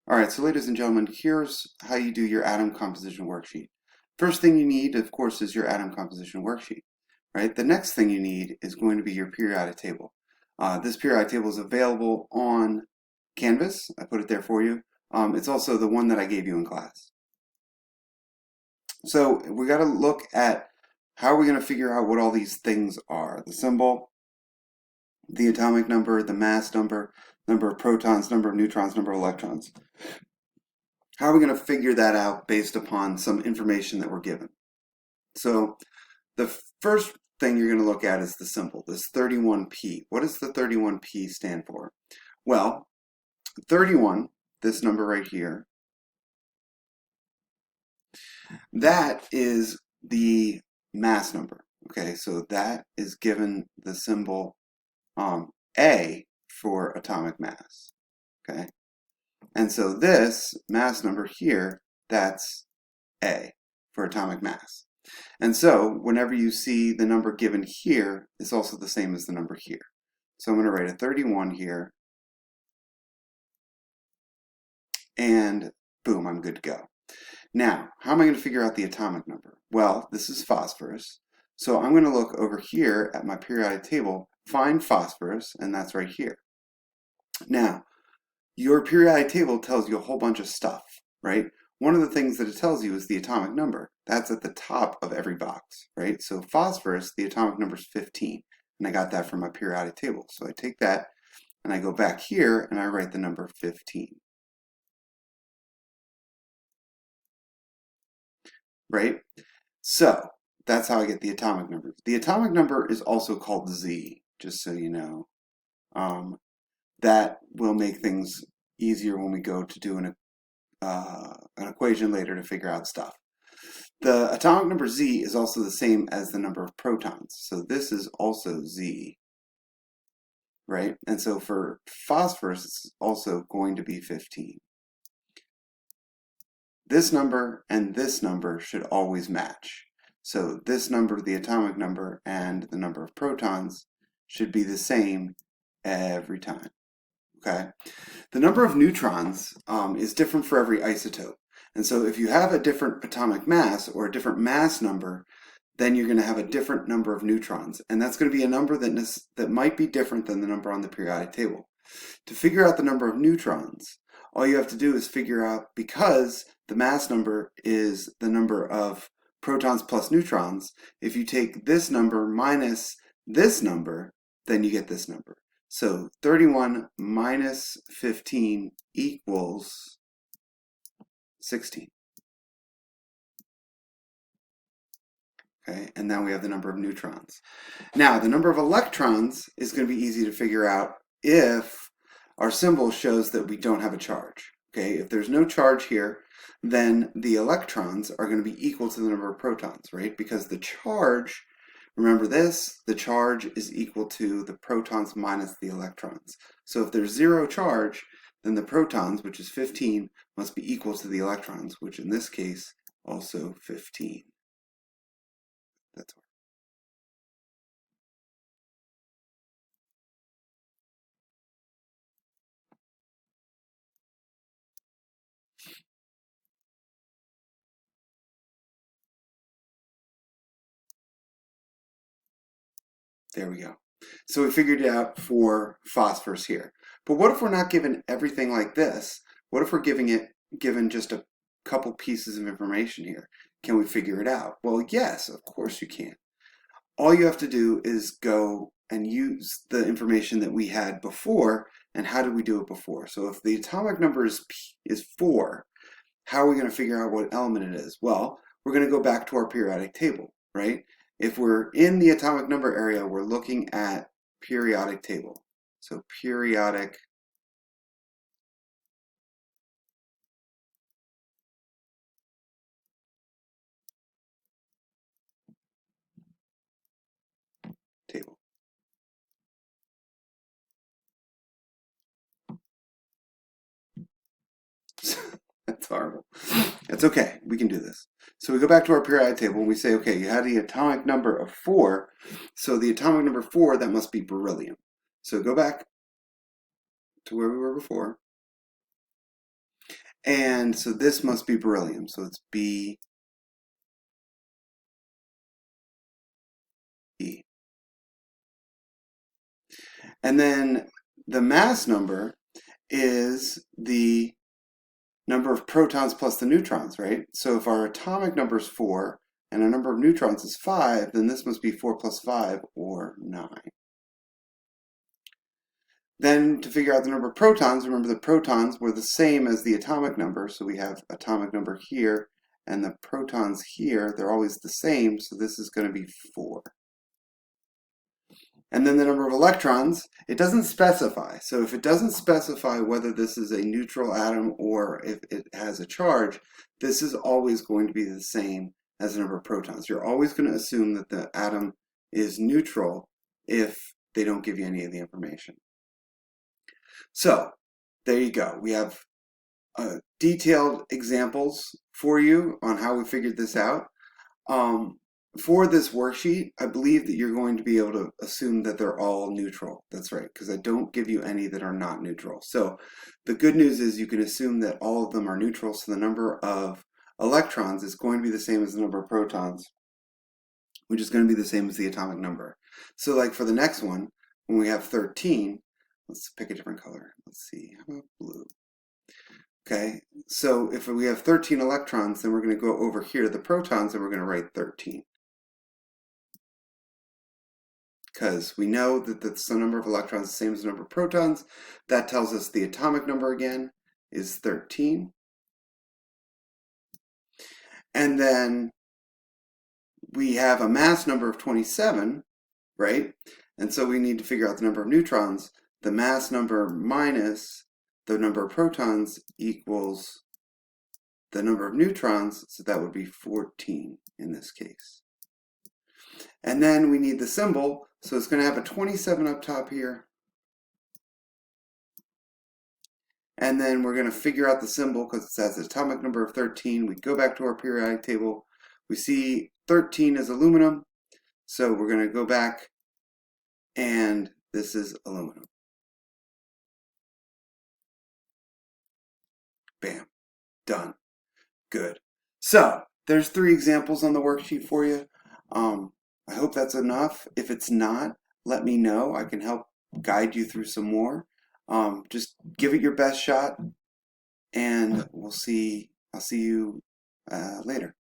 All right, so ladies and gentlemen, here's how you do your atom composition worksheet. First thing you need, of course, is your atom composition worksheet, right? The next thing you need is going to be your periodic table. This periodic table is available on Canvas. I put it there for you. It's also the one that I gave you in class. So we got to look at how are we going to figure out what all these things are. The symbol, the atomic number, the mass number, number of protons, number of neutrons, number of electrons. How are we going to figure that out based upon some information that we're given? So the first thing you're going to look at is the symbol, this 31p. What does the 31p stand for? Well, 31, this number right here, that is the mass number. Okay, so that is given the symbol A for atomic mass. Okay, and so this mass number here, that's A for atomic mass. And so whenever you see the number given here, it's also the same as the number here. So I'm going to write a 31 here, and boom, I'm good to go. Now, how am I going to figure out the atomic number? Well, this is phosphorus. So I'm going to look over here at my periodic table, find phosphorus, and that's right here. Now, your periodic table tells you a whole bunch of stuff, right? One of the things that it tells you is the atomic number. That's at the top of every box, right? So phosphorus, the atomic number is 15, and I got that from my periodic table. So I take that, and I go back here, and I write the number 15. Right? So that's how I get the atomic number. The atomic number is also called Z, just so you know. That will make things easier when we go to do an equation later to figure out stuff. The atomic number Z is also the same as the number of protons. So this is also Z, right? And so for phosphorus, it's also going to be 15. This number and this number should always match. So this number, the atomic number, and the number of protons should be the same every time. Okay? The number of neutrons is different for every isotope. And so if you have a different atomic mass or a different mass number, then you're going to have a different number of neutrons. And that's going to be a number that might be different than the number on the periodic table. To figure out the number of neutrons, all you have to do is figure out, because the mass number is the number of protons plus neutrons, if you take this number minus this number, then you get this number. So 31 minus 15 equals 16. Okay, and now we have the number of neutrons. Now, the number of electrons is going to be easy to figure out if our symbol shows that we don't have a charge. Okay, if there's no charge here, then the electrons are going to be equal to the number of protons, right? Because the charge, remember this, the charge is equal to the protons minus the electrons. So if there's zero charge, then the protons, which is 15, must be equal to the electrons, which in this case, also 15. That's all. There we go. So we figured it out for phosphorus here. But what if we're not given everything like this? What if we're given just a couple pieces of information here? Can we figure it out? Well, yes, of course you can. All you have to do is go and use the information that we had before. And how did we do it before? So if the atomic number is 4, how are we going to figure out what element it is? Well, we're going to go back to our periodic table, right? If we're in the atomic number area, we're looking at periodic table. So periodic table. That's horrible. It's okay. We can do this. So we go back to our periodic table and we say, okay, you had the atomic number of 4. So the atomic number 4, that must be beryllium. So go back to where we were before. And so this must be beryllium. So it's B, E. And then the mass number is the number of protons plus the neutrons, right? So if our atomic number is 4 and our number of neutrons is 5, then this must be 4 plus 5, or 9. Then to figure out the number of protons, remember the protons were the same as the atomic number, so we have atomic number here, and the protons here, they're always the same, so this is going to be 4. And then the number of electrons, it doesn't specify. So if it doesn't specify whether this is a neutral atom or if it has a charge, this is always going to be the same as the number of protons. You're always going to assume that the atom is neutral if they don't give you any of the information. So there you go. We have detailed examples for you on how we figured this out. For this worksheet, I believe that you're going to be able to assume that they're all neutral. That's right, because I don't give you any that are not neutral. So the good news is you can assume that all of them are neutral, so the number of electrons is going to be the same as the number of protons, which is going to be the same as the atomic number. So like for the next one, when we have 13, let's pick a different color. Let's see, how about blue? Okay, so if we have 13 electrons, then we're going to go over here to the protons and we're going to write 13. Because we know that the number of electrons is the same as the number of protons. That tells us the atomic number again is 13. And then we have a mass number of 27, right? And so we need to figure out the number of neutrons. The mass number minus the number of protons equals the number of neutrons, so that would be 14 in this case. And then we need the symbol, so it's going to have a 27 up top here. And then we're going to figure out the symbol because it has an atomic number of 13. We go back to our periodic table. We see 13 is aluminum, so we're going to go back, and this is aluminum. Bam. Done. Good. So there's 3 examples on the worksheet for you. I hope that's enough. If it's not, let me know. I can help guide you through some more. Just give it your best shot, and I'll see you later.